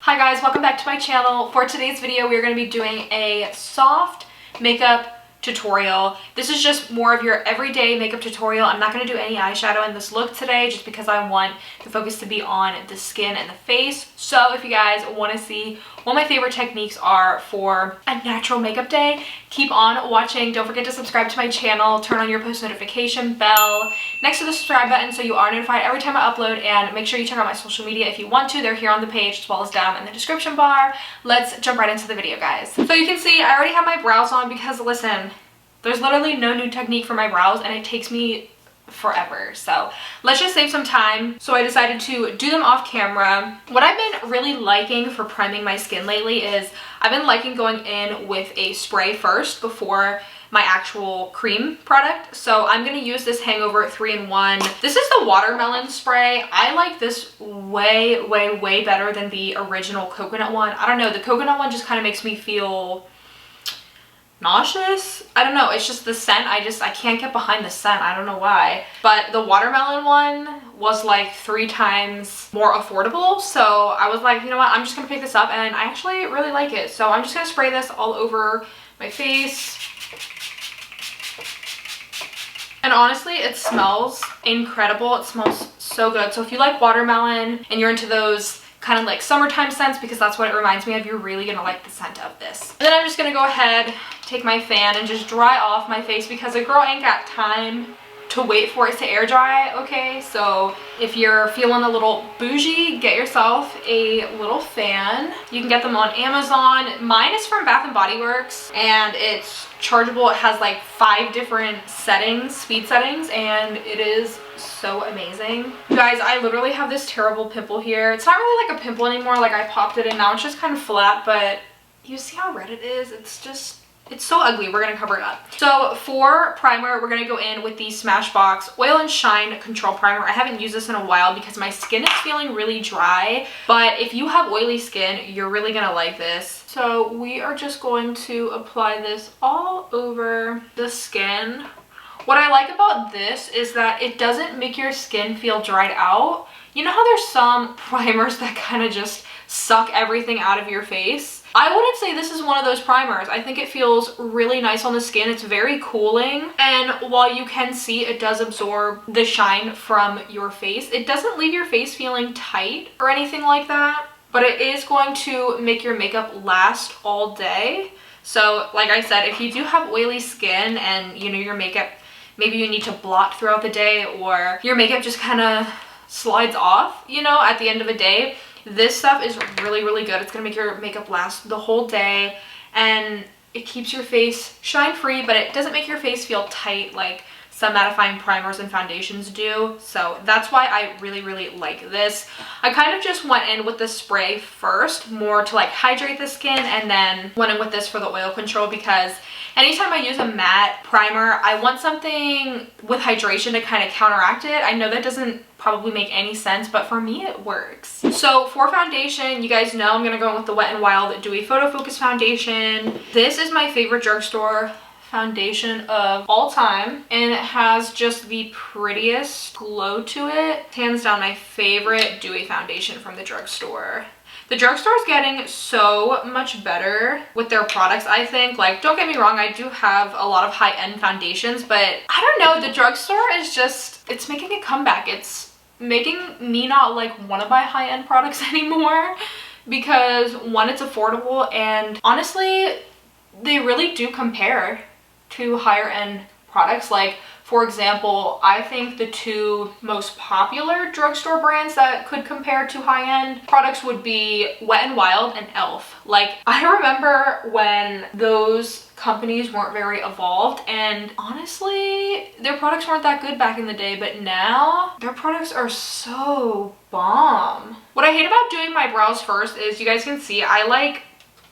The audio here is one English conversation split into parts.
Hi guys, welcome back to my channel. For today's video, we are going to be doing a soft makeup tutorial. This is just more of your everyday makeup tutorial. I'm not going to do any eyeshadow in this look today just because I want the focus to be on the skin and the face. So if you guys want to see what my favorite techniques are for a natural makeup day, keep on watching. Don't forget to subscribe to my channel, turn on your post notification bell next to the subscribe button so you are notified every time I upload, and make sure you check out my social media if you want to. They're here on the page as well as down in the description bar. Let's jump right into the video, guys. So you can see I already have my brows on because listen, there's literally no new technique for my brows and it takes me forever. So let's just save some time. So I decided to do them off camera. What I've been really liking for priming my skin lately is I've been liking going in with a spray first before my actual cream product. So I'm going to use this Hangover 3-in-1. This is the watermelon spray. I like this way better than the original coconut one. I don't know, the coconut one just kind of makes me feel nauseous. I don't know, it's just the scent. I can't get behind the scent. I don't know why. But the watermelon one was like 3 times more affordable. So I was like, you know what, I'm just gonna pick this up, and I actually really like it. So I'm just gonna spray this all over my face. And honestly, it smells incredible. It smells so good. So if you like watermelon and you're into those kind of like summertime scents, because that's what it reminds me of, you're really gonna like the scent of this. And then I'm just gonna go ahead, take my fan and just dry off my face because a girl ain't got time to wait for it to air dry, okay? So if you're feeling a little bougie, get yourself a little fan. You can get them on Amazon. Mine is from Bath & Body Works and it's chargeable. It has like 5 different settings, speed settings, and it is so amazing. You guys, I literally have this terrible pimple here. It's not really like a pimple anymore. Like I popped it and now it's just kind of flat, but you see how red it is? It's so ugly. We're going to cover it up. So for primer, we're going to go in with the Smashbox Oil and Shine Control Primer. I haven't used this in a while because my skin is feeling really dry. But if you have oily skin, you're really going to like this. So we are just going to apply this all over the skin. What I like about this is that it doesn't make your skin feel dried out. You know how there's some primers that kind of just suck everything out of your face? I wouldn't say this is one of those primers. I think it feels really nice on the skin. It's very cooling, and while you can see it does absorb the shine from your face, it doesn't leave your face feeling tight or anything like that, but it is going to make your makeup last all day. So like I said, if you do have oily skin and you know your makeup, maybe you need to blot throughout the day, or your makeup just kind of slides off, you know, at the end of a day, this stuff is really good. It's gonna make your makeup last the whole day, and it keeps your face shine free, but it doesn't make your face feel tight like some mattifying primers and foundations do. So that's why I really like this. I kind of just went in with the spray first, more to like hydrate the skin, and then went in with this for the oil control, because anytime I use a matte primer, I want something with hydration to kind of counteract it. I know that doesn't probably make any sense, but for me it works. So for foundation, you guys know I'm gonna go in with the Wet n Wild Dewy Photo Focus Foundation. This is my favorite drugstore foundation of all time, and it has just the prettiest glow to it. Hands down my favorite dewy foundation from the drugstore. The drugstore is getting so much better with their products, I think. Like, don't get me wrong, I do have a lot of high-end foundations, but I don't know, the drugstore is just, it's making a comeback. It's making me not like want to buy high-end products anymore, because one, it's affordable, and honestly, they really do compare to higher end products. Like, for example, I think the 2 most popular drugstore brands that could compare to high-end products would be Wet n Wild and e.l.f. Like, I remember when those companies weren't very evolved, and honestly, their products weren't that good back in the day, but now their products are so bomb. What I hate about doing my brows first is, you guys can see, I like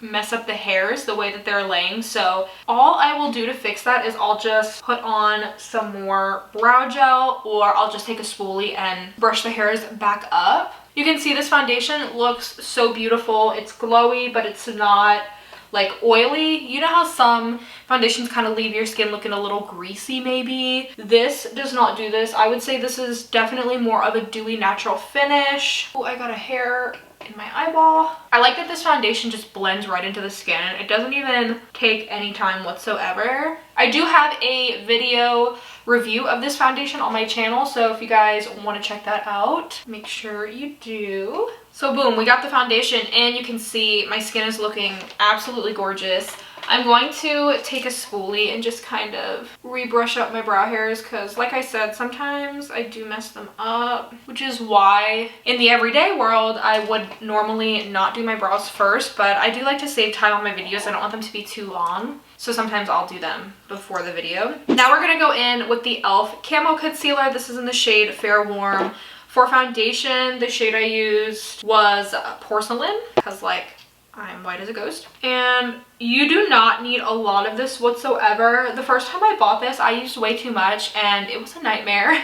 mess up the hairs the way that they're laying. So all I will do to fix that is I'll just put on some more brow gel, or I'll just take a spoolie and brush the hairs back up. You can see this foundation looks so beautiful. It's glowy, but it's not like oily. You know how some foundations kind of leave your skin looking a little greasy maybe? This does not do this. I would say this is definitely more of a dewy natural finish. Oh, I got a hair in my eyeball. I like that this foundation just blends right into the skin. It doesn't even take any time whatsoever. I do have a video review of this foundation on my channel, so if you guys want to check that out, make sure you do. So boom, we got the foundation and you can see my skin is looking absolutely gorgeous. I'm going to take a spoolie and just kind of rebrush up my brow hairs because, like I said, sometimes I do mess them up, which is why in the everyday world I would normally not do my brows first, but I do like to save time on my videos. I don't want them to be too long, so sometimes I'll do them before the video. Now we're gonna go in with the e.l.f. Camo Concealer. This is in the shade Fair Warm. For foundation, the shade I used was Porcelain because, like, I'm white as a ghost. And you do not need a lot of this whatsoever. The first time I bought this, I used way too much and it was a nightmare.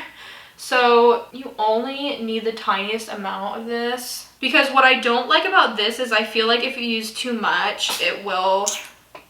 So you only need the tiniest amount of this. Because what I don't like about this is I feel like if you use too much, it will...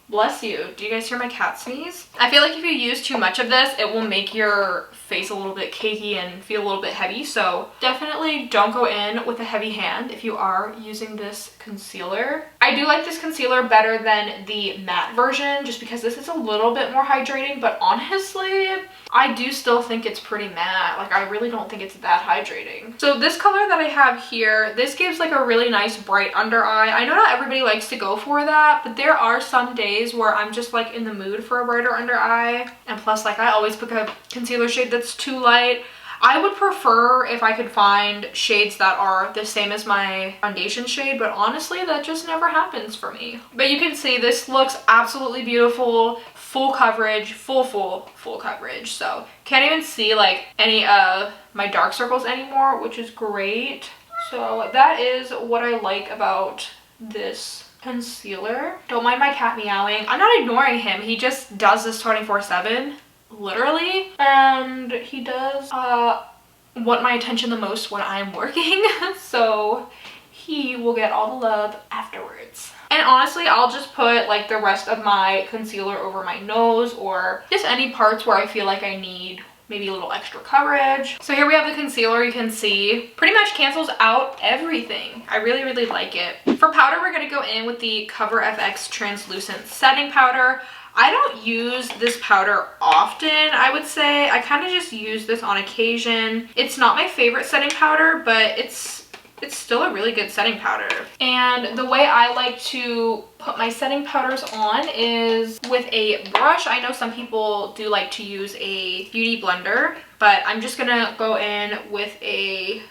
Bless you. Do you guys hear my cat sneeze? I feel like if you use too much of this, it will make your face a little bit cakey and feel a little bit heavy. So definitely don't go in with a heavy hand if you are using this concealer. I do like this concealer better than the matte version just because this is a little bit more hydrating, but honestly, I do still think it's pretty matte. Like, I really don't think it's that hydrating. So this color that I have here, this gives like a really nice bright under eye. I know not everybody likes to go for that, but there are some days where I'm just like in the mood for a brighter under eye. And plus, like, I always pick a concealer shade that's too light. I would prefer if I could find shades that are the same as my foundation shade, but honestly, that just never happens for me. But you can see this looks absolutely beautiful. Full coverage, full coverage. So can't even see like any of my dark circles anymore, which is great. So that is what I like about this concealer. Don't mind my cat meowing. I'm not ignoring him. He just does this 24/7. Literally, and he does want my attention the most when I'm working, so he will get all the love afterwards. And honestly, I'll just put like the rest of my concealer over my nose or just any parts where I feel like I need maybe a little extra coverage. So here we have the concealer. You can see pretty much cancels out everything. I really like it. For powder, we're going to go in with the Cover FX Translucent Setting Powder. I don't use this powder often, I would say. I kind of just use this on occasion. It's not my favorite setting powder, but it's still a really good setting powder. And the way I like to put my setting powders on is with a brush. I know some people do like to use a beauty blender, but I'm just gonna go in with a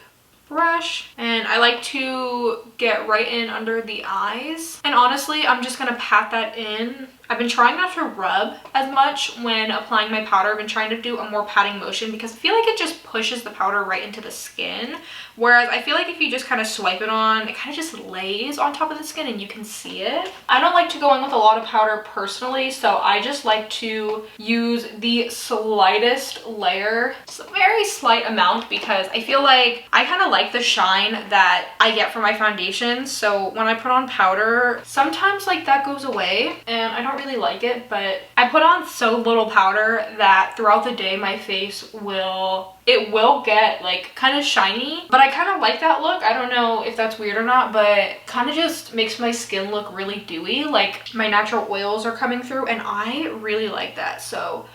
brush, and I like to get right in under the eyes. And honestly, I'm just gonna pat that in. I've been trying not to rub as much when applying my powder. I've been trying to do a more patting motion because I feel like it just pushes the powder right into the skin. Whereas I feel like if you just kind of swipe it on, it kind of just lays on top of the skin and you can see it. I don't like to go in with a lot of powder personally, so I just like to use the slightest layer, just a very slight amount, because I feel like I kind of like the shine that I get from my foundation. So when I put on powder, sometimes like that goes away and I don't really like it, but I put on so little powder that throughout the day my face will get like kind of shiny, but I kind of like that look. I don't know if that's weird or not, but kind of just makes my skin look really dewy, like my natural oils are coming through, and I really like that. So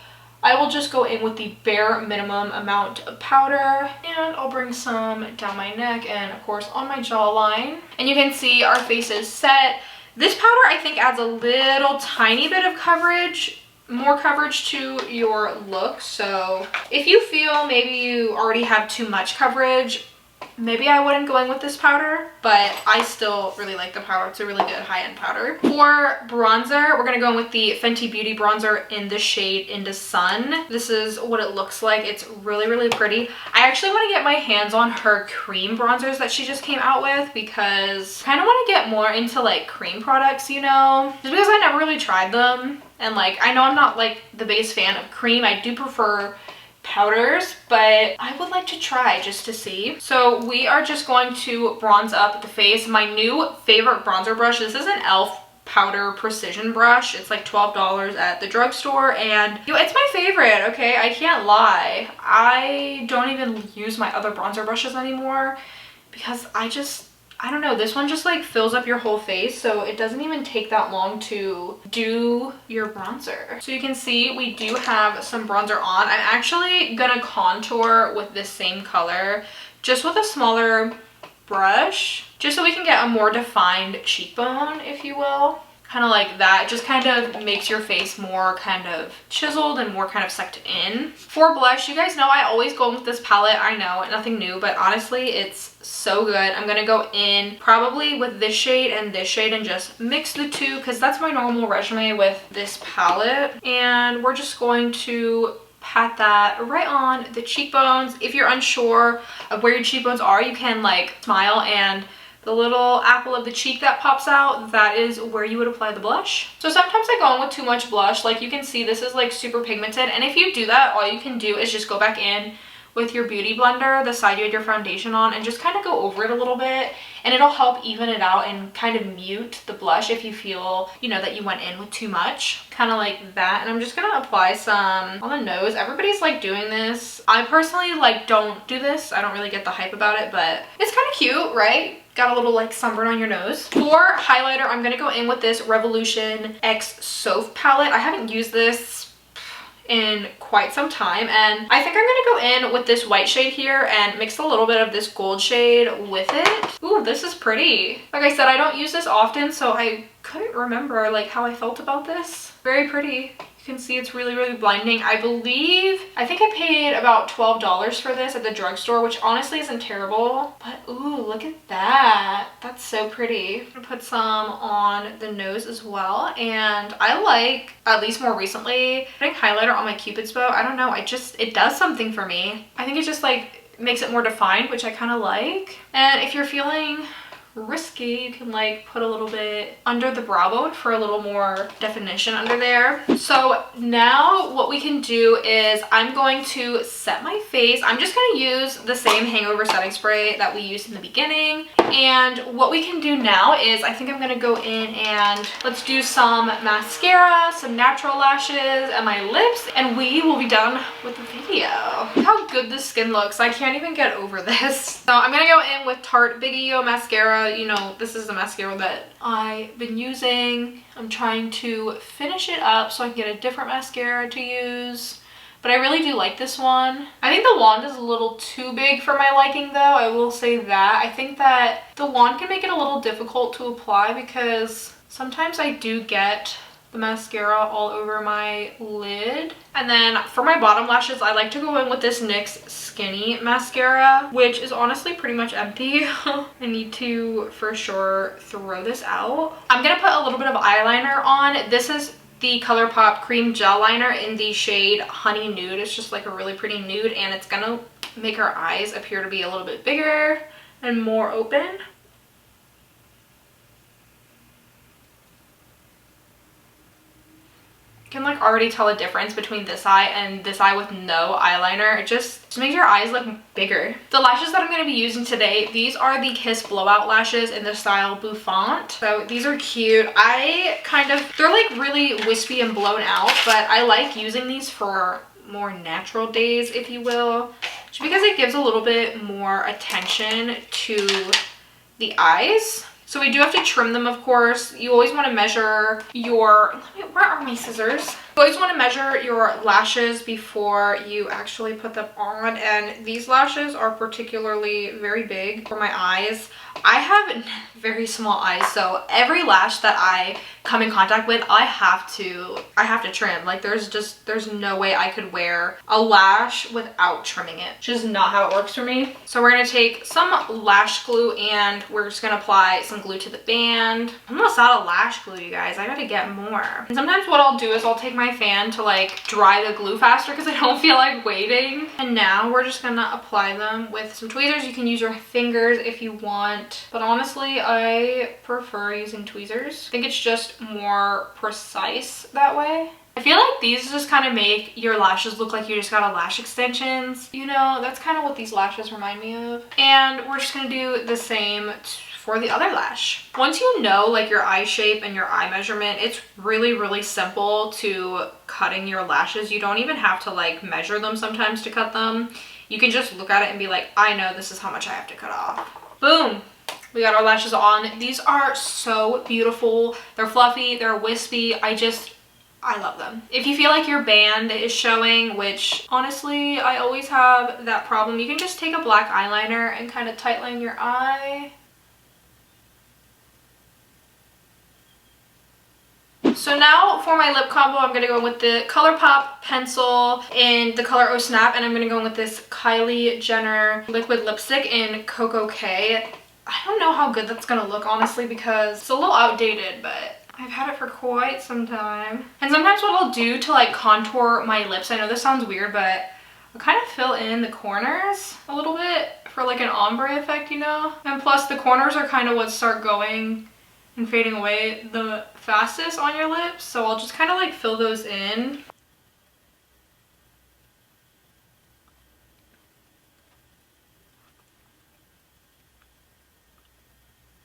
I will just go in with the bare minimum amount of powder, and I'll bring some down my neck and of course on my jawline. And you can see our face is set. This powder I think adds a little tiny bit of coverage, more coverage to your look. So if you feel maybe you already have too much coverage, maybe I wouldn't go in with this powder, but I still really like the powder. It's a really good high-end powder. For bronzer, we're gonna go in with the Fenty Beauty bronzer in the shade Into Sun. This is what it looks like. It's really pretty. I actually want to get my hands on her cream bronzers that she just came out with, because I kind of want to get more into like cream products, you know, just because I never really tried them. And like, I know I'm not like the biggest fan of cream. I do prefer powders, but I would like to try just to see. So we are just going to bronze up the face. My new favorite bronzer brush, this is an e.l.f. powder precision brush. It's like $12 at the drugstore, and it's my favorite, okay? I can't lie. I don't even use my other bronzer brushes anymore because I I don't know, this one just like fills up your whole face, so it doesn't even take that long to do your bronzer. So you can see we do have some bronzer on. I'm actually gonna contour with this same color, just with a smaller brush, just so we can get a more defined cheekbone, if you will. Kind of like that. It just kind of makes your face more kind of chiseled and more kind of sucked in. For blush, you guys know I always go in with this palette. I know, nothing new, but honestly, it's so good. I'm gonna go in probably with this shade and just mix the two, because that's my normal regimen with this palette. And we're just going to pat that right on the cheekbones. If you're unsure of where your cheekbones are, you can like smile, and the little apple of the cheek that pops out, that is where you would apply the blush. So sometimes I go in with too much blush. Like you can see, this is like super pigmented. And if you do that, all you can do is just go back in with your beauty blender, the side you had your foundation on, and just kind of go over it a little bit, and it'll help even it out and kind of mute the blush if you feel, you know, that you went in with too much, kind of like that. And I'm just gonna apply some on the nose. Everybody's like doing this. I personally like don't do this. I don't really get the hype about it, but it's kind of cute, right? Got a little like sunburn on your nose. For highlighter, I'm gonna go in with this Revolution X Soph palette. I haven't used this in quite some time, and I think I'm gonna go in with this white shade here and mix a little bit of this gold shade with it. Ooh, this is pretty. Like I said, I don't use this often, so I couldn't remember like how I felt about this. Very pretty. You can see it's really, really blinding. I think I paid about $12 for this at the drugstore, which honestly isn't terrible. But ooh, look at that. That's so pretty. I'm gonna put some on the nose as well. And I like, at least more recently, putting highlighter on my Cupid's bow. I don't know, it does something for me. I think it just like makes it more defined, which I kind of like. And if you're feeling risky, you can like put a little bit under the brow bone for a little more definition under there. So now what we can do is I'm going to set my face. I'm just going to use the same hangover setting spray that we used in the beginning. And what we can do now is I think I'm going to go in and let's do some mascara, some natural lashes, and my lips, and we will be done with the video. Look how good this skin looks. I can't even get over this. So I'm going to go in with Tarte Big EO mascara. You know, this is the mascara that I've been using. I'm trying to finish it up so I can get a different mascara to use. But I really do like this one. I think the wand is a little too big for my liking though. I will say that. I think that the wand can make it a little difficult to apply because sometimes I do get the mascara all over my lid. And then for my bottom lashes, I like to go in with this NYX Skinny mascara, which is honestly pretty much empty. I need to for sure throw this out. I'm gonna put a little bit of eyeliner on. This is the ColourPop Cream Gel Liner in the shade Honey Nude. It's just like a really pretty nude, and it's gonna make our eyes appear to be a little bit bigger and more open. Can like already tell a difference between this eye and this eye with no eyeliner. It just makes your eyes look bigger. The lashes that I'm going to be using today, these are the Kiss Blowout lashes in the style Bouffant. So these are cute. They're like really wispy and blown out, but I like using these for more natural days, if you will, just because it gives a little bit more attention to the eyes. So we do have to trim them, of course. You always want to measure your, where are my scissors? You always want to measure your lashes before you actually put them on. And these lashes are particularly very big for my eyes. I have very small eyes, so every lash that I come in contact with, I have to trim. Like there's no way I could wear a lash without trimming it. It's just not how it works for me. So we're gonna take some lash glue and we're just gonna apply some glue to the band. I'm almost out of lash glue, you guys. I gotta get more. And sometimes what I'll do is I'll take my fan to like dry the glue faster because I don't feel like waiting. And now we're just gonna apply them with some tweezers. You can use your fingers if you want, but honestly I prefer using tweezers. I think it's just more precise that way. I feel like these just kind of make your lashes look like you just got a lash extensions. You know, that's kind of what these lashes remind me of. And we're just gonna do the same for the other lash. Once you know like your eye shape and your eye measurement, it's really, really simple to cutting your lashes. You don't even have to like measure them sometimes to cut them. You can just look at it and be like, I know this is how much I have to cut off. Boom. We got our lashes on. These are so beautiful. They're fluffy, they're wispy. I love them. If you feel like your band is showing, which honestly, I always have that problem, you can just take a black eyeliner and kind of tightline your eye. So now for my lip combo, I'm going to go with the ColourPop pencil in the color Oh Snap, and I'm going to go in with this Kylie Jenner liquid lipstick in Cocoa K. I don't know how good that's going to look, honestly, because it's a little outdated, but I've had it for quite some time. And sometimes what I'll do to like contour my lips, I know this sounds weird, but I'll kind of fill in the corners a little bit for like an ombre effect, you know? And plus the corners are kind of what start going and fading away the fastest on your lips, so I'll just kind of like fill those in.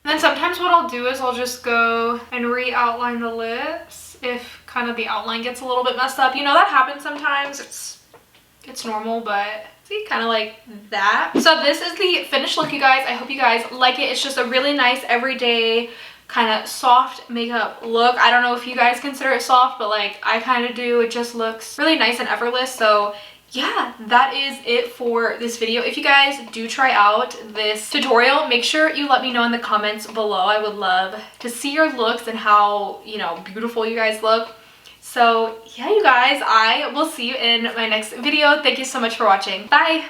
And then sometimes what I'll do is I'll just go and re-outline the lips if kind of the outline gets a little bit messed up. You know, that happens sometimes. It's normal, but see, kind of like that. So this is the finished look, you guys. I hope you guys like it. It's just a really nice everyday kind of soft makeup look. I don't know if you guys consider it soft, but like I kind of do. It just looks really nice and effortless. So yeah, that is it for this video. If you guys do try out this tutorial, make sure you let me know in the comments below. I would love to see your looks and how, you know, beautiful you guys look. So yeah, you guys, I will see you in my next video. Thank you so much for watching. Bye!